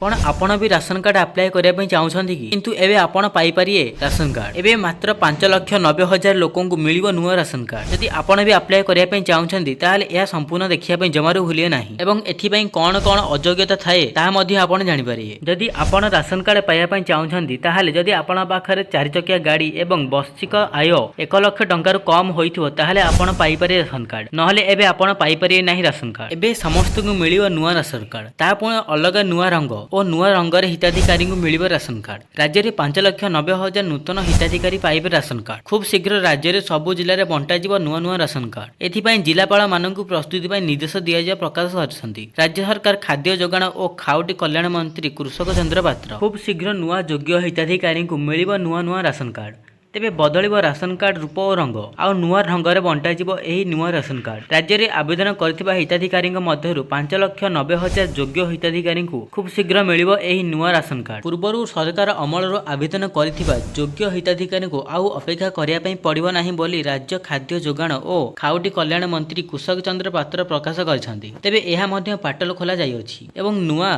कौन आपण भी राशन कार्ड अप्लाई करने चाहते कि किंतु एबे आपण पाई परिए राशन कार्ड एबे मात्र 5,90,000 लोकों को मिलिबो नुआ राशन कार्ड। यदि आपण भी अप्लाई करने चाहते ताहले यह संपूर्ण देखिया जमारू भूलिए नहीं एवं एथिपाई कौन कौन अयोग्यता थाए ताहा मध्य आपण जानि परिए। यदि आपण राशन कार्ड पाइबा चाहते ताहले यदि आपण पाखरे 4 चकिया गाड़ी एवं वार्षिक आय 1 लाख टंका कम होइथिबो ताहले आपण पाई परिए राशन कार्ड नहले एबे आपण पाई परिए नाही राशन कार्ड। एबे समस्त को मिलिबो नुआ राशन कार्ड ता पुणी अलग नुआ रंग और नुआ रंगर हिताधिकारी को मिलिबो राशन कार्ड। राज्य में 5,90,000 नूतन हिताधिकारी पाइबे राशन कार्ड। खूब शीघ्र राज्य में सबु जिले में बंटा जिवो नुआ नुआ राशन कार्ड। एथिपाई जिलापाल मानकु प्रस्तुति पाई निर्देश दिया प्रकाश करछंती राज्य सरकार खाद्य जोगाण और खाउटी कल्याण मंत्री कृषक चंद्र पात्र। खूब शीघ्र नुआ योग्य हिताधिकारी को मिलिबो नुआ नुआ राशन कार्ड। तेबे बदलिबो राशन कार्ड रूप और रंग आउ नुआ ढंगरे बंटा जिवो एही नुआ राशन कार्ड। राज्य में आवेदन करथिबा हिताधिकारी मध्यरु 5,90,000 योग्य हिताधिकारी को खूब शीघ्र मिलिबो एही नुआ राशन कार्ड। पूर्वरु सरकार अमलर आवेदन करथिबा योग्य हिताधिकारी को आउ अपेक्षा करिया पई पड़िबो नाही बोली राज्य खाद्य जोगाण और खाउटी कल्याण मंत्री कृषक चंद्र पात्र प्रकाश करछंती। तेबे एहा मध्य पाटल खोला जाई अछि एवं नुआ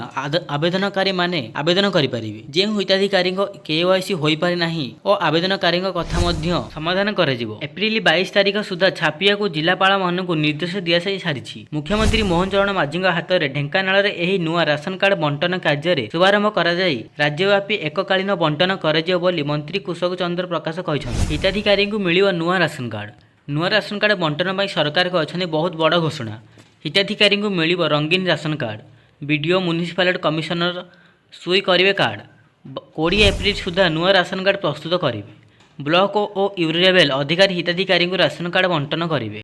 आवेदनकारी माने आवेदन करि परिबे। जे हिताधिकारी केवाईसी होई पारि नाही और आवेदनकारी कथा मध्य समाधान कराजिबो। एप्रिल 22 तारिख सुधा छापिया को जिलापाल मानकु निर्देश दिया सारी। मुख्यमंत्री मोहन चरण माझी हाथ में ढेंकानाल एही नुआ राशन कार्ड बंटन कार्य शुभारंभ करा जाई राज्यव्यापी एककालीन बंटन कराजिबो बोली मंत्री कृषक चंद्र प्रकाश कहिसथि। हिताधिकारी को मिलिबो नुआ राशन कार्ड। नुआ राशन कार्ड बंटन पाई सरकार करछन्ति बहुत बड़ घोषणा। हिताधिकारी को मिलिबो रंगीन ration card. BDO municipality commissioner सुई करिवे कार्ड। 20 एप्रिल सुधा नुआ राशन कार्ड प्रस्तुत करिवे। ब्लॉक और यूरिया बेल अधिकारी हिताधिकारी राशन कार्ड बंटन करेंगे।